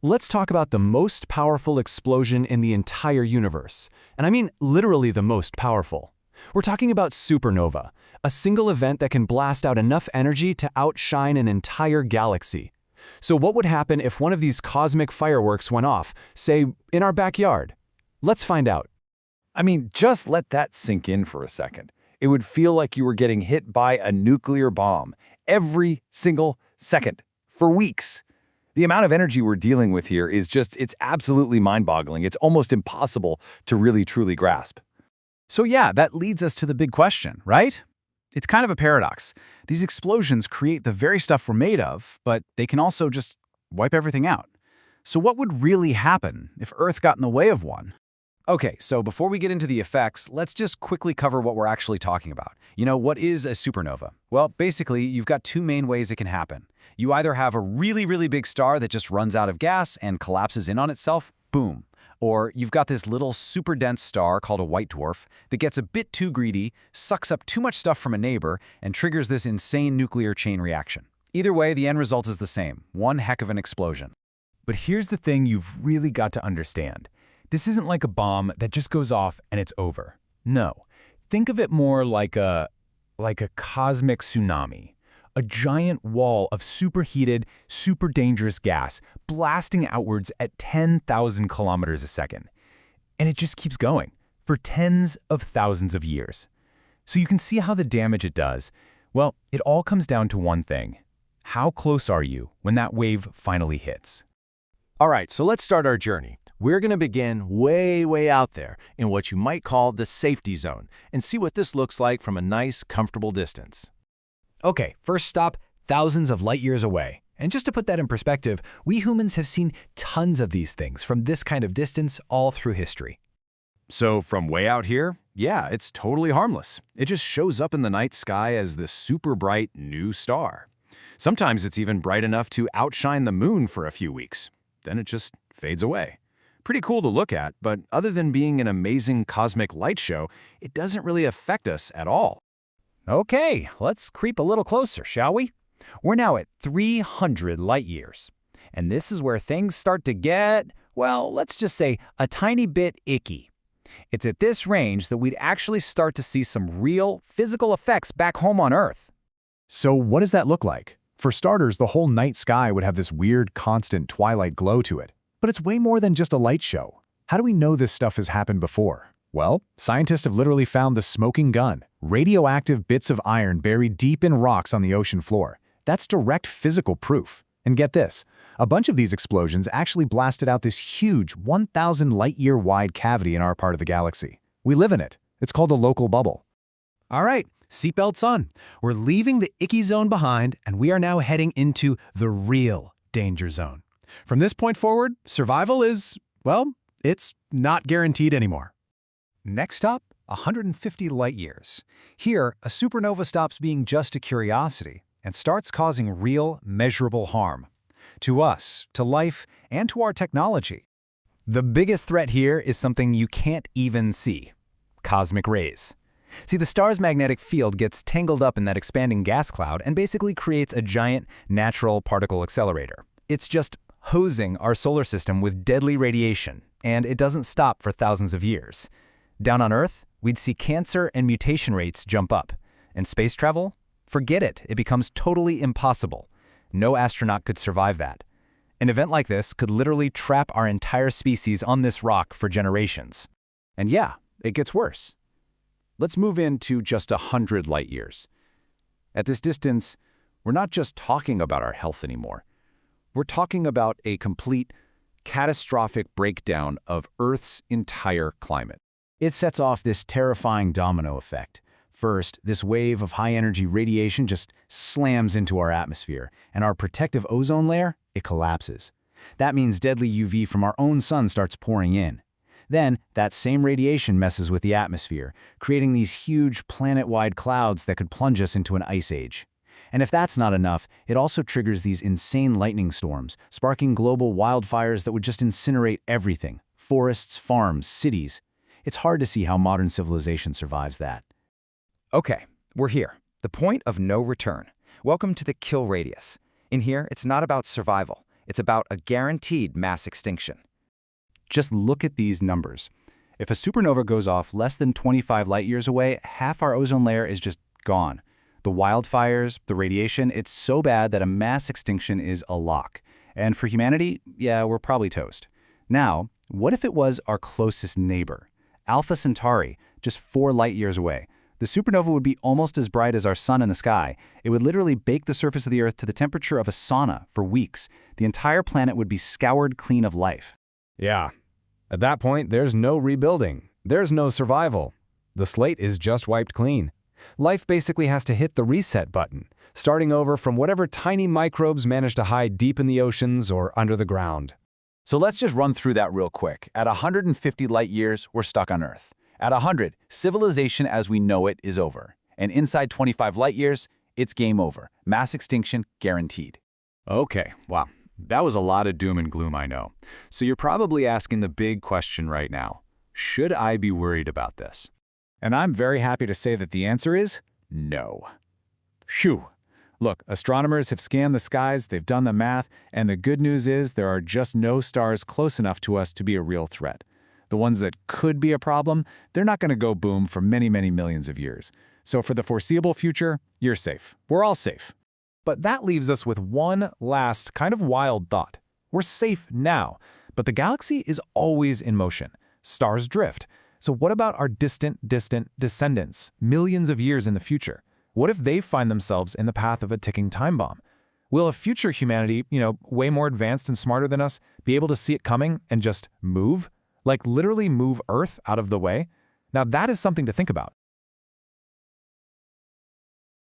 Let's talk about the most powerful explosion in the entire universe. And I mean literally the most powerful. We're talking about supernova, a single event that can blast out enough energy to outshine an entire galaxy. So what would happen if one of these cosmic fireworks went off, say, in our backyard? Let's find out. I mean, just let that sink in for a second. It would feel like you were getting hit by a nuclear bomb every single second for weeks. The amount of energy we're dealing with here is it's absolutely mind-boggling. It's almost impossible to really truly grasp. So yeah, that leads us to the big question, right? It's kind of a paradox. These explosions create the very stuff we're made of, but they can also just wipe everything out. So what would really happen if Earth got in the way of one? Okay, so before we get into the effects, let's just quickly cover what we're actually talking about. What is a supernova? Well, basically, you've got two main ways it can happen. You either have a really, really big star that just runs out of gas and collapses in on itself, boom. Or you've got this little super dense star called a white dwarf that gets a bit too greedy, sucks up too much stuff from a neighbor, and triggers this insane nuclear chain reaction. Either way, the end result is the same, one heck of an explosion. But here's the thing you've really got to understand. This isn't like a bomb that just goes off and it's over. No, think of it more like a cosmic tsunami. A giant wall of superheated, super dangerous gas blasting outwards at 10,000 kilometers a second. And it just keeps going for tens of thousands of years. So you can see how the damage it does. Well, it all comes down to one thing. How close are you when that wave finally hits? All right, so let's start our journey. We're going to begin way, way out there in what you might call the safety zone and see what this looks like from a nice, comfortable distance. Okay, first stop, thousands of light years away. And just to put that in perspective, we humans have seen tons of these things from this kind of distance all through history. So from way out here, yeah, it's totally harmless. It just shows up in the night sky as this super bright new star. Sometimes it's even bright enough to outshine the moon for a few weeks. Then it just fades away. Pretty cool to look at, but other than being an amazing cosmic light show, it doesn't really affect us at all. Okay, let's creep a little closer, shall we? We're now at 300 light years. And this is where things start to get, well, let's just say a tiny bit icky. It's at this range that we'd actually start to see some real physical effects back home on Earth. So what does that look like? For starters, the whole night sky would have this weird, constant twilight glow to it. But it's way more than just a light show. How do we know this stuff has happened before? Well, scientists have literally found the smoking gun, radioactive bits of iron buried deep in rocks on the ocean floor. That's direct physical proof. And get this, a bunch of these explosions actually blasted out this huge 1,000 light-year wide cavity in our part of the galaxy. We live in it. It's called a local bubble. All right, seatbelts on. We're leaving the icky zone behind, and we are now heading into the real danger zone. From this point forward, survival is, well, it's not guaranteed anymore. Next stop, 150 light years. Here, a supernova stops being just a curiosity and starts causing real, measurable harm. To us, to life, and to our technology. The biggest threat here is something you can't even see: cosmic rays. See, the star's magnetic field gets tangled up in that expanding gas cloud and basically creates a giant natural particle accelerator. It's just hosing our solar system with deadly radiation, and it doesn't stop for thousands of years. Down on Earth, we'd see cancer and mutation rates jump up. And space travel? Forget it. It becomes totally impossible. No astronaut could survive that. An event like this could literally trap our entire species on this rock for generations. And yeah, it gets worse. Let's move into just 100 light years. At this distance, we're not just talking about our health anymore. We're talking about a complete, catastrophic breakdown of Earth's entire climate. It sets off this terrifying domino effect. First, this wave of high-energy radiation just slams into our atmosphere, and our protective ozone layer, it collapses. That means deadly UV from our own sun starts pouring in. Then, that same radiation messes with the atmosphere, creating these huge planet-wide clouds that could plunge us into an ice age. And if that's not enough, it also triggers these insane lightning storms, sparking global wildfires that would just incinerate everything: forests, farms, cities. It's hard to see how modern civilization survives that. Okay, we're here. The point of no return. Welcome to the kill radius. In here, it's not about survival. It's about a guaranteed mass extinction. Just look at these numbers. If a supernova goes off less than 25 light-years away, half our ozone layer is just gone. The wildfires, the radiation, it's so bad that a mass extinction is a lock. And for humanity, yeah, we're probably toast. Now, what if it was our closest neighbor? Alpha Centauri, just 4 light-years away. The supernova would be almost as bright as our sun in the sky. It would literally bake the surface of the Earth to the temperature of a sauna for weeks. The entire planet would be scoured clean of life. Yeah. At that point, there's no rebuilding. There's no survival. The slate is just wiped clean. Life basically has to hit the reset button, starting over from whatever tiny microbes manage to hide deep in the oceans or under the ground. So let's just run through that real quick. At 150 light-years, we're stuck on Earth. At 100, civilization as we know it is over. And inside 25 light-years, it's game over. Mass extinction guaranteed. Okay, wow. That was a lot of doom and gloom, I know. So you're probably asking the big question right now. Should I be worried about this? And I'm very happy to say that the answer is no. Phew. Look, astronomers have scanned the skies, they've done the math, and the good news is there are just no stars close enough to us to be a real threat. The ones that could be a problem, they're not going to go boom for many, many millions of years. So for the foreseeable future, you're safe. We're all safe. But that leaves us with one last kind of wild thought. We're safe now, but the galaxy is always in motion. Stars drift. So what about our distant descendants, millions of years in the future? What if they find themselves in the path of a ticking time bomb? Will a future humanity, way more advanced and smarter than us, be able to see it coming and just move? Like literally move Earth out of the way? Now that is something to think about.